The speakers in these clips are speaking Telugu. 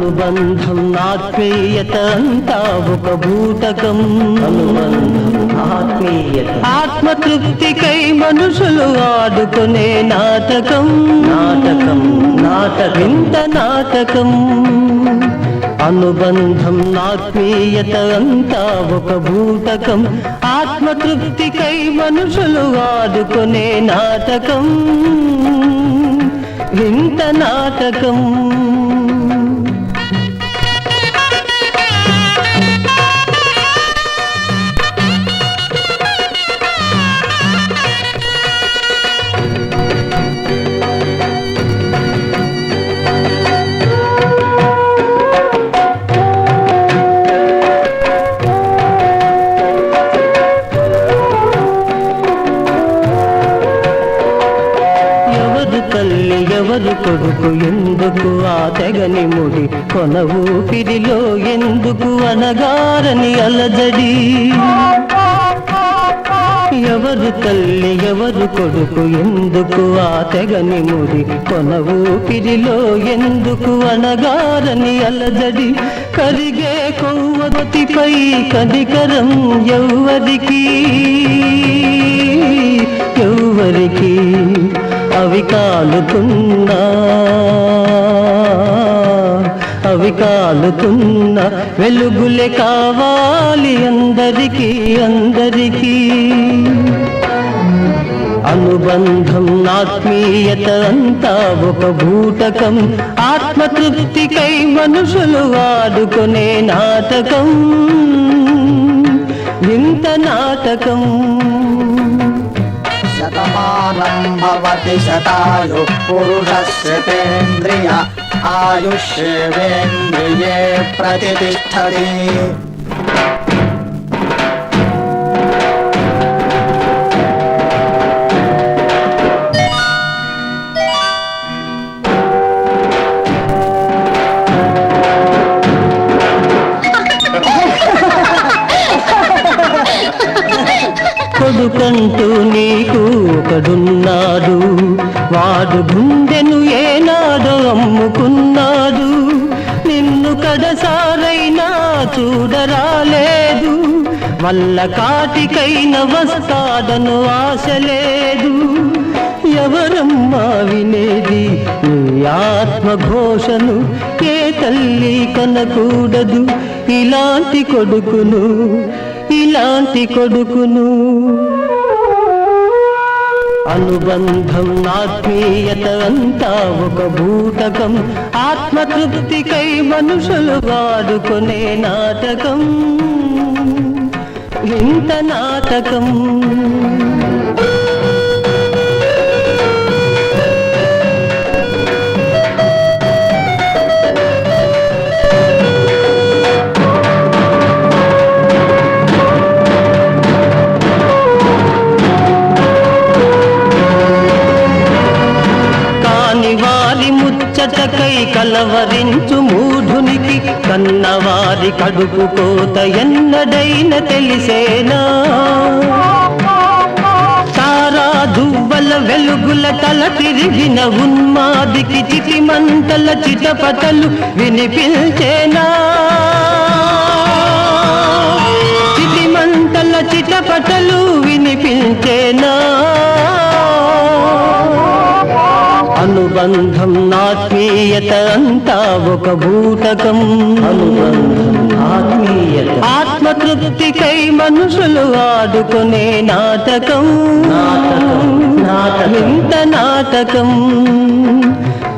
అనుబంధం ఆత్మీయత అంతా ఒక బూటకం. ఆత్మీయత ఆత్మతృప్తికై మనుషులు ఆడుకునే నాటకం. నాటకం వింత నాటకం. అనుబంధం ఆత్మీయత అంతా ఒక బూటకం. ఆత్మతృప్తికై మనుషులు ఆడుకునే నాటకం. వింత నాటకం. తల్లి ఎవరు కొడుకు ఎందుకు ఆ తెగని ముడి కొన ఊపిరిలో ఎందుకు అనగారని అలజడి. ఎవరు తల్లి ఎవరు కొడుకు ఎందుకు ఆ తెగని ముడి కొన ఊపిరిలో ఎందుకు అనగారని అలజడి. కరిగే కొవ్వొత్తిపై కనికరం ఎవ్వరికి ఎవ్వరికి. అవి కాలుతున్నా వెలుగులే కావాలి అందరికీ అందరికీ. అనుబంధం ఆత్మీయత అంతా ఒక బూటకం. ఆత్మతృప్తికై మనుషులు వాడుకునే నాటకం. వింత నాటకం. శతమానం భవతి శతాయు పురుషస్యేంద్రియ ఆయుష్యేంద్రియే ప్రతిష్టతి. కొడుకంటూ నీకు ఒకడున్నాడు. వాడు గుండెను ఏనాడో అమ్ముకున్నాడు. నిన్ను కడసారైనా చూడరాలేదు. వల్ల కాటికైనా వస్తాడను ఆశ లేదు. ఎవరమ్మా వినేది నీ ఆత్మఘోషను? ఏ తల్లి కనకూడదు ఇలాంటి కొడుకును ఇలాంటి కొడుకును. అనుబంధం ఆత్మీయత అంతా ఒక బూటకం. ఆత్మతృప్తికై మనుషులు వాడుకునే నాటకం. వింత నాటకం. ముచ్చటకై కలవరించు మూఢునికి కన్నవారి కడుపు కోత ఎన్నడైన తెలిసేనా? తారా దువ్వల వెలుగుల తల తిరిగిన ఉన్మాదికి చితిమంటల చిటపటలు వినిపించేనా? చితిమంటల చిటపటలు వినిపించేనా? అనుబంధం ఆత్మీయత అంతా ఒక బూటకం. అనుబంధం ఆత్మీయత ఆత్మతృప్తికై మనుషులు ఆడుకునే నాటకం. వింత నాటకం.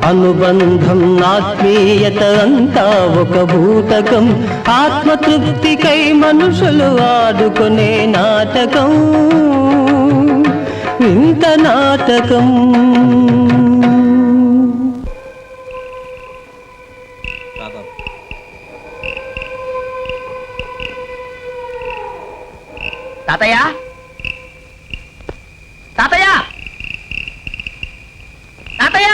అనుబంధం ఆత్మీయత అంతా ఒక బూటకం. ఆత్మతృప్తికై మనుషులు ఆడుకునే నాటకం. వింత నాటకం. తాతయ్య తాతయ్య తాతయ్య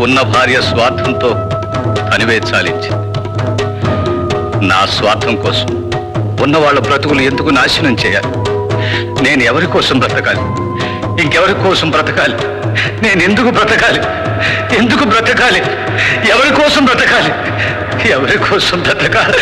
ఉన్న భార్య స్వార్థంతో తనివే చాలించింది. నా స్వార్థం కోసం ఉన్న వాళ్ళ బ్రతుకులు ఎందుకు నాశనం చేయాలి? నేను ఎవరి కోసం బ్రతకాలి? ఇంకెవరి కోసం బ్రతకాలి? నేను ఎందుకు బ్రతకాలి? ఎందుకు బ్రతకాలి? ఎవరి కోసం బ్రతకాలి? ఎవరి కోసం బ్రతకాలి?